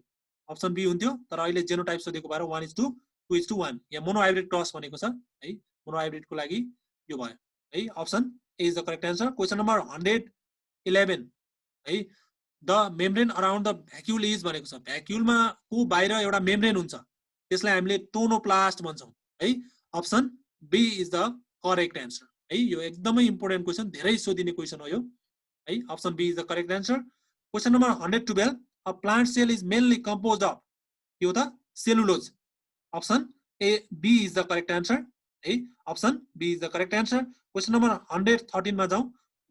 अप्सन बी हुन्थ्यो तर अहिले जेनोटाइप सोधेको भएर 1:2:1 यहाँ मोनोहाइब्रिड क्रस भनेको छ है मोनोहाइब्रिडको लागि यो भयो है option A is the correct answer question number 111 है the membrane around the vacuole is भनेको छ भ्याक्युलमा को बाहिर एउटा मेम्ब्रेन हुन्छ त्यसलाई हामीले टोनोप्लास्ट भन्छौं है option B is the correct answer है यो एकदमै इम्पोर्टेन्ट क्वेशन धेरै सोधिने क्वेशन हो यो है option B is the correct answer question number 112 a plant cell is mainly composed of के हो त cellulose option A B is the correct answer है option B is the correct answer question number 113 मा जाउँ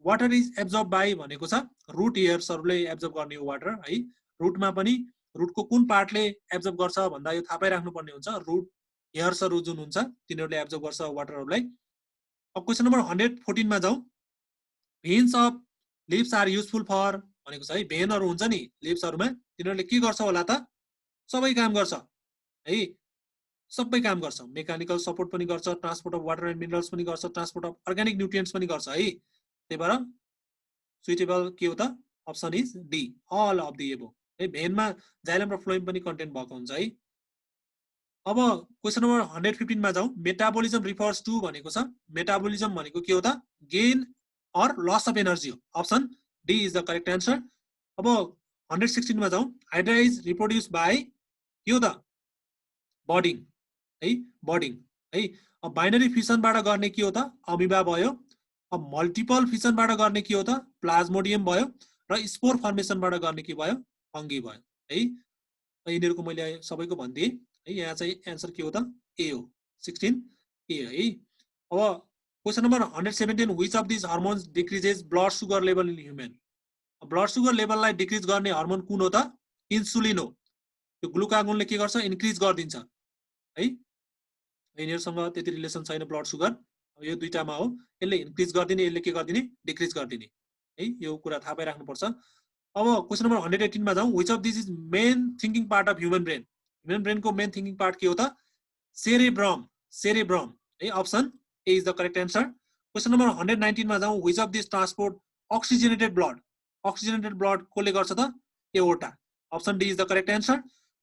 water is absorbed by भनेको छ root hairs हरुले absorb गर्ने हो वाटर है रुटमा पनि रुटको कुन पार्टले एब्जर्ब गर्छ भन्दा यो थाहा पाइराख्नु पर्ने हुन्छ रुट हेयर्स हरु जुन हुन्छ तिनीहरुले एब्जर्ब गर्छ वाटरहरुलाई अब क्वेशन नम्बर 114 मा जाउँ veins of leaves are useful for भनेको छ है भेनहरु हुन्छ नि लिप्सहरुमा तिनीहरुले के गर्छ होला त सबै काम गर्छ है सबै काम गर्छ मेकानिकल सपोर्ट पनि गर्छ transport of water and minerals पनि गर्छ ट्रान्सपोर्ट अफ अर्गानिक न्युट्रिएन्ट्स पनि गर्छ है त्यही भएर सुइटेबल के हो त option is D all of the above है भेनमा जाइलम र फ्लोएम पनि कन्टेन्ट भएको हुन्छ है अब क्वेशन नम्बर 115 मा जाउँ मेटाबोलिजम रिफर्स टु भनेको छ मेटाबोलिजम भनेको के हो त gain or loss of energy option D is the correct answer अब 116 मा जाउँ हाइड्रा इज रिप्रोड्युस्ड बाइ के हो त बडिङ है बडिङ है अब बाइनरी फिसनबाट गर्ने के हो त अमिबा भयो अब मल्टिपल फिसनबाट गर्ने के हो त प्लाज्मोडियम भयो र स्पोर फर्मेसनबाट गर्ने के भयो फंगी भयो है यिनीहरुको मैले सबैको भन्दिए है यहाँ चाहिँ आन्सर के हो त ए हो 16 ए है अब question number 117 which of these hormones decreases blood sugar level in human blood sugar level लाई डिक्रिज गर्ने हार्मोन कुन हो त इन्सुलिन हो त्यो ग्लुकागोनले के गर्छ इन्क्रिज गर्दिन्छ है यिनीहरुसँग त्यति रिलेसन छैन ब्लड सुगर यो दुईटामा हो यसले इन्क्रिज गर्दिने यसले के गर्दिने डिक्रिज गर्दिने है यो कुरा थाहा पाइराख्नु पर्छ अब क्वेसन नम्बर 118 मा जाउँ. Which of these is main thinking part of human brain? Human brain को main thinking part के हो त? Cerebrum. Cerebrum. है option A is the correct answer. Question number 119 मा जाउँ. Which of these transport oxygenated blood? Oxygenated blood कोले गर्छ त? Aorta. Option D is the correct answer.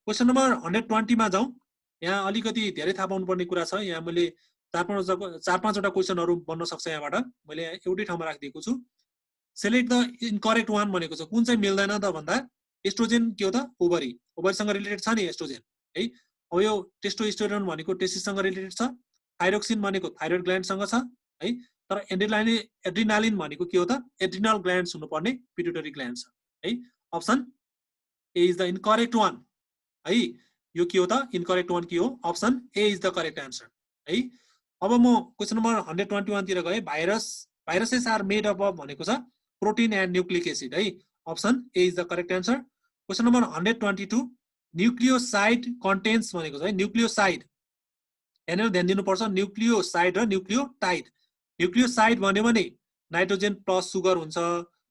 Question number 120 मा जाउँ. यहाँ अलिकति धेरै थाहा पाउनु पर्ने कुरा छ. यहाँ मैले 4-5 वटा क्वेसनहरु बन्न सक्छ यहाँबाट. मैले एउटै ठाउँमा राखिदिएको छु. सेलेक्ट द इनकरेक्ट वान भनेको छ. कुन चाहिँ मिल्दैन त भन्दा एस्ट्रोजेन के हो त? ओभरी. ओभरीसँग रिलेटेड छ नि एस्ट्रोजेन है. अब यो टेस्टोस्टेरोन भनेको टेस्टिससँग रिलेटेड छ. थाइरोक्सिन भनेको थाइरोइड ग्ल्यान्डसँग छ है. तर एड्रिनालिन भनेको के हो त? एड्रिनल ग्ल्यान्ड्स हुनुपर्ने पिट्युटरी ग्ल्यान्ड छ है. Option A is the incorrect one है. यो के हो त? इनकरेक्ट वान के हो? Option A is the correct answer है. अब म क्वेसन नम्बर 121 तिर गए. Viruses are made up of भनेको छ प्रोटिन एन्ड न्यूक्लिक एसिड है. Option A is the correct answer. Question number 122 nucleoside contents भनेको छ है. न्यूक्लियोसाइड यहाँनिर ध्यान दिनुपर्छ. न्यूक्लियोसाइड र न्यूक्लियोटाइड. न्यूक्लियोसाइड भन्यो भने नाइट्रोजन प्लस सुगर हुन्छ.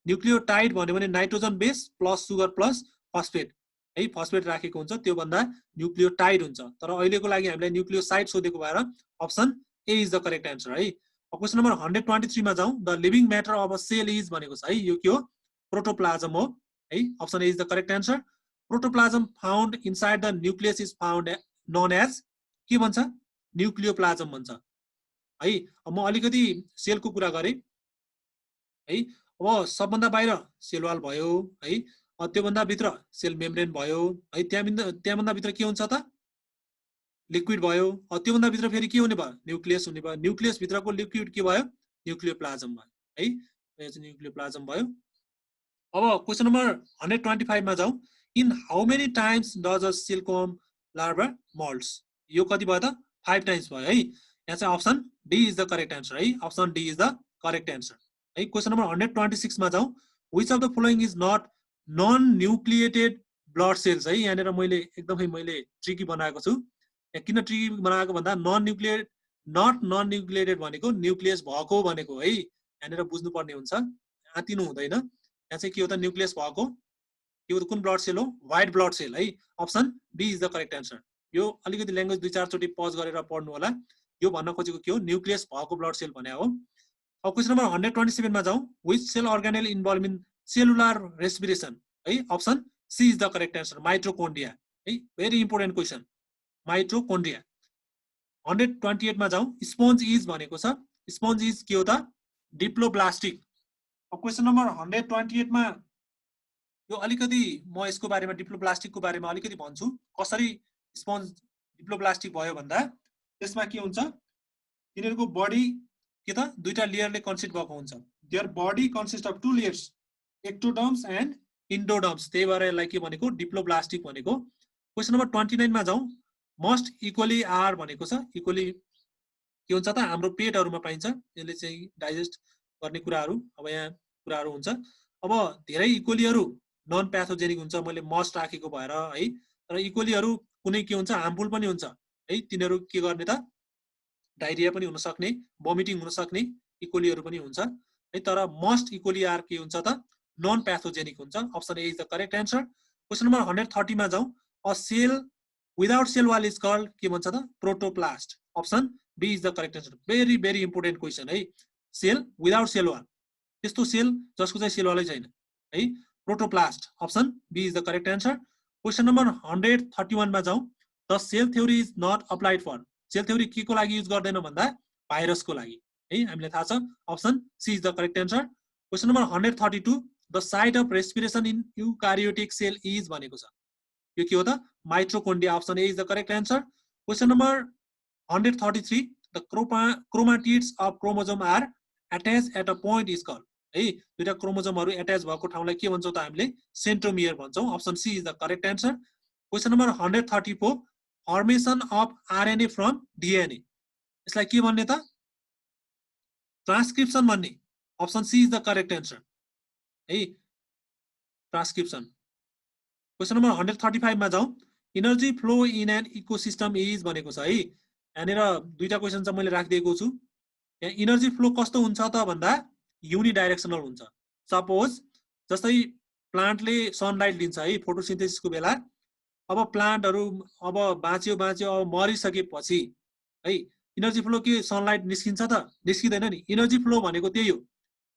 न्यूक्लियोटाइड भन्यो भने nitrogen base plus sugar plus phosphate है. फस्फेट राखेको हुन्छ. त्यो भन्दा न्यूक्लियोटाइड हुन्छ. तर अहिलेको लागि हामीलाई न्यूक्लियोसाइड सोधेको भएर option A is the correct answer है. क्वेसन नम्बर 123 मा जाउँ. The living matter of a cell is भनेको छ है. यो के हो? प्रोटोप्लाज्म हो है. Option A is the correct answer. Protoplasm found inside the nucleus is found known as के भन्छ? न्यूक्लियोप्लाज्म भन्छ है. अब म अलिकति सेलको कुरा गरे है. अब सबभन्दा बाहिर सेल वाल भयो है. त्योभन्दा भित्र सेल मेम्ब्रेन भयो है. त्यहाँभन्दा भित्र के हुन्छ त? लिक्विड भयो. त्योभन्दा भित्र फेरि के हुने भयो? न्यूक्लियस हुने भयो. न्यूक्लियस भित्रको लिक्विड के भयो? न्यूक्लियोप्लाज्म भयो है. यो चाहिँ न्यूक्लियोप्लाज्म भयो. अब क्वेसन नम्बर 125 मा जाउँ. In how many times does a silkworm larva moulds? यो कति भयो त? 5 टाइम्स भयो है. यहाँ चाहिँ option D is the correct answer है. Option D is the correct answer है. क्वेसन नम्बर 126 मा जाउँ. Which of the following is not non nucleated blood cells है. यहाँनिर मैले एकदमै ट्रिकी बनाएको छु. किन ट्रिकी बनाएको भन्दा नट नन न्यूक्लिएटेड भनेको न्यूक्लियस भएको भनेको है. यहाँनिर बुझ्नुपर्ने हुन्छ. आतिनु हुँदैन. यहाँ चाहिँ के हो त? न्यूक्लियस भएको. यो कुन ब्लड सेल हो? व्हाइट ब्लड सेल है. Option B is the correct answer. यो अलिकति ल्याङ्ग्वेज 2-4 चोटि पज गरेर पढ्नु होला. यो भन्न खोजेको के हो? न्यूक्लियस भएको ब्लड सेल भने हो. अब क्वेसन नम्बर 127 मा जाउँ. Which cell organelle involve in cellular respiration है. Option C is the correct answer. Mitochondria है. Very important question. माइटोकोन्ड्रिया. 128 मा जाउँ. स्पोन्ज इज भनेको छ. स्पोन्ज इज के हो त? डिप्लोब्लास्टिक. अब क्वेसन नम्बर 128 मा यो अलिकति म यसको बारेमा डिप्लोब्लास्टिकको बारेमा अलिकति भन्छु. कसरी स्पोन्ज डिप्लोब्लास्टिक भयो भन्दा त्यसमा के हुन्छ? तिनीहरुको बडी के त? दुईटा लेयरले कन्सिस्ट भएको हुन्छ. Their body consist of 2 layers, ectoderms and endoderms. त्यही भएर यसलाई के भनेको? डिप्लोब्लास्टिक भनेको. क्वेसन नम्बर 29 मा जाउँ. मस्ट इक्वली आर भनेको छ. इक्वली के हुन्छ त? हाम्रो पेटहरुमा पाइन्छ. यसले चाहिँ डाइजेस्ट गर्ने कुराहरु अब यहाँ कुराहरु हुन्छ. अब धेरै इक्वलीहरु नन प्याथोजेनिक हुन्छ. मैले मस्ट राखेको भएर है. तर इक्वलीहरु कुनै के हुन्छ? हार्मफुल पनि हुन्छ है. तिनीहरु के गर्ने त? डायरिया पनि हुन सक्ने, भोमिटिङ हुन सक्ने इक्वलीहरु पनि हुन्छ है. तर मस्ट इक्वली आर के हुन्छ त? नन प्याथोजेनिक हुन्छ. Option A is the correct answer. Question number 130 मा जाउँ. A cell without cell wall is called के भन्छ त? Protoplast. Option B is the correct answer. Very important question है. Cell without cell wall. त्यस्तो cell जसको चाहिँ सेल वालै छैन है. Protoplast. Option B is the correct answer. Question number 131 मा जाउँ. The cell theory is not applied for. Sale theory के को लागि युज गर्दैन भन्दा भाइरसको लागि है. हामीलाई थाहा छ. Option C is the correct answer. Question number 132. The site of respiration in eukaryotic cell is भनेको छ. यो के हो त? Mitochondria. Option A is the correct answer. Question number 133. The chromatids of chromosome are attach at a point is called है. दुईटा क्रोमोजोमहरु attach भएको ठाउँलाई के भन्छौं त? हामीले सेन्ट्रोमियर भन्छौं. Option C is the correct answer. Question number 134. Formation of RNA from DNA. यसलाई के भन्ने त? ट्रान्सक्रिप्सन भन्ने. Option C is the correct answer है. ट्रान्सक्रिप्सन. क्वेसन नम्बर 135 मा जाउँ. Energy flow in an ecosystem is भनेको छ है. यहाँनिर दुईटा क्वेसन चाहिँ मैले राखिदिएको छु. यहाँ एनर्जी फ्लो कस्तो हुन्छ त भन्दा युनिडाइरेक्सनल हुन्छ. सपोज जस्तै प्लान्टले सनलाइट लिन्छ है फोटोसिन्थेसिसको बेला। अब प्लान्टहरु अब बाँच्यो अब मरिसकेपछि है इनर्जी फ्लो के सनलाइट निस्किन्छ त निस्किदैन नि। इनर्जी फ्लो भनेको त्यही हो,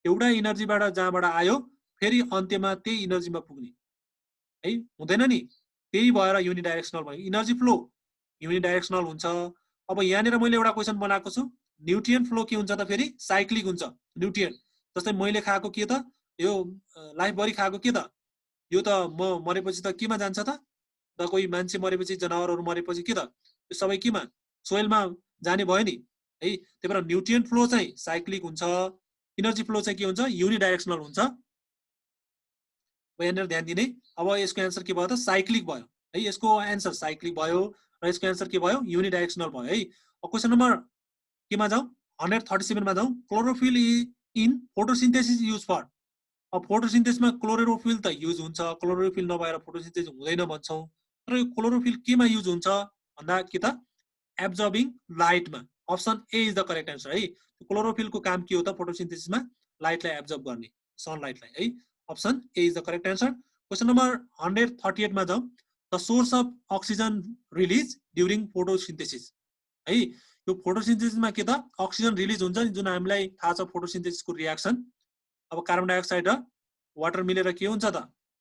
एउटा इनर्जीबाट जहाँबाट आयो फेरि अन्त्यमा त्यही इनर्जीमा पुग्ने है, हुँदैन नि। त्यही भएर युनिडाइरेक्सनल भयो। इनर्जी फ्लो युनिडाइरेक्सनल हुन्छ। अब यहाँनिर मैले एउटा क्वेशन बनाएको छु, न्युट्रिएन्ट फ्लो के हुन्छ त फेरि साइक्लिक हुन्छ। न्युट्रिएन्ट जस्तै मैले खाएको के त, यो लाइफभरि खाएको के त, यो त म मरेपछि त केमा जान्छ त कोही मान्छे मरेपछि जनावरहरू मरेपछि के त यो सबै केमा सोइलमा जाने भयो नि है। त्यही भएर न्युट्रिएन्ट फ्लो चाहिँ साइक्लिक हुन्छ, इनर्जी फ्लो चाहिँ के हुन्छ युनिडाइरेक्सनल हुन्छ। यहाँनिर ध्यान दिने। अब यसको एन्सर के भयो त साइक्लिक भयो है, यसको एन्सर साइक्लिक भयो र यसको एन्सर के भयो युनिडाइरेक्सनल भयो है। क्वेशन नम्बर केमा जाउँ 137 मा जाउँ। Chlorophyll in photosynthesis use for. अब फोटोसिन्थेसिसमा क्लोरोफिल त युज हुन्छ, क्लोरोफिल नभएर फोटोसिन्थेसिस हुँदैन भन्छौँ। तर यो क्लोरोफिल केमा युज हुन्छ भन्दा के त एब्जर्बिङ लाइटमा। Option A is the correct answer है। क्लोरोफिलको काम के हो त फोटोसिन्थेसिसमा लाइटलाई एब्जर्ब गर्ने, सनलाइटलाई है। Option A is the correct answer. Question number 138 मा जाउँ। The source of oxygen release during photosynthesis है। यो फोटोसिन्थेसिसमा के त अक्सिजन रिलिज हुन्छ नि, जुन हामीलाई थाहा छ फोटोसिन्थेसिसको रियाक्सन। अब कार्बन डाइअक्साइड र वाटर मिलेर के हुन्छ त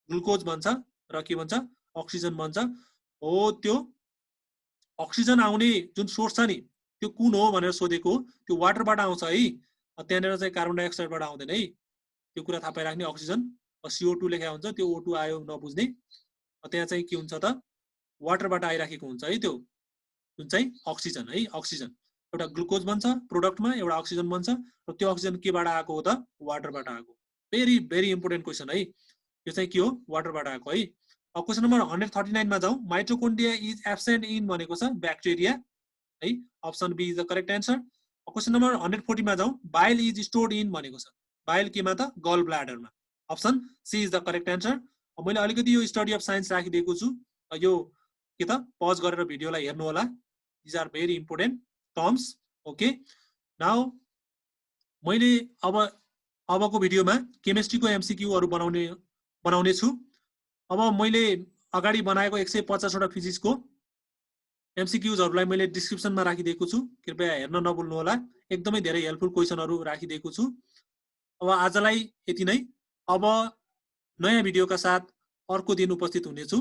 ग्लुकोज बन्छ र के भन्छ अक्सिजन बन्छ। हो त्यो अक्सिजन आउने जुन सोर्स छ नि त्यो कुन हो भनेर सोधेको, त्यो वाटरबाट आउँछ है। त्यहाँनिर चाहिँ कार्बन डाइअक्साइडबाट आउँदैन है, त्यो कुरा थाहा पाइराख्ने। अक्सिजन CO2 लेखा हुन्छ, त्यो O2 आयो नबुझ्ने। त्यहाँ चाहिँ के हुन्छ त वाटरबाट आइराखेको हुन्छ है, त्यो जुन चाहिँ अक्सिजन है। अक्सिजन एउटा ग्लुकोज बन्छ प्रोडक्टमा, एउटा अक्सिजन बन्छ र त्यो अक्सिजन केबाट आएको हो त वाटरबाट आएको। भेरी भेरी इम्पोर्टेन्ट क्वेसन है, यो चाहिँ के हो वाटरबाट आएको है। क्वेसन नम्बर 139 मा जाउँ। माइटोकोन्ड्रिया इज एब्सेन्ट इन भनेको छ ब्याक्टेरिया है। Option B is the correct answer. Question number 140 मा जाउँ। बाइल इज स्टोर्ड इन भनेको छ, बाइल केमा त गल ब्ल्याडरमा। Option C is the correct answer. मैले अलिकति यो स्टडी अफ साइन्स राखिदिएको छु, यो के त पज गरेर भिडियोलाई हेर्नु होला। These are very important terms. Okay now मैले अबको भिडियोमा केमिस्ट्रीको एमसीक्यूहरू बनाउने छु। अब मैले अगाडि बनाएको 150 वटा फिजिक्सको एमसीक्यूजहरूलाई मैले डिस्क्रिप्सनमा राखिदिएको छु, कृपया हेर्न नभुल्नु होला। एकदमै धेरै हेल्पफुल क्वेसनहरू राखिदिएको छु। अब आजलाई यति नै। अब नयाँ भिडियोका साथ अर्को दिन उपस्थित हुनेछु।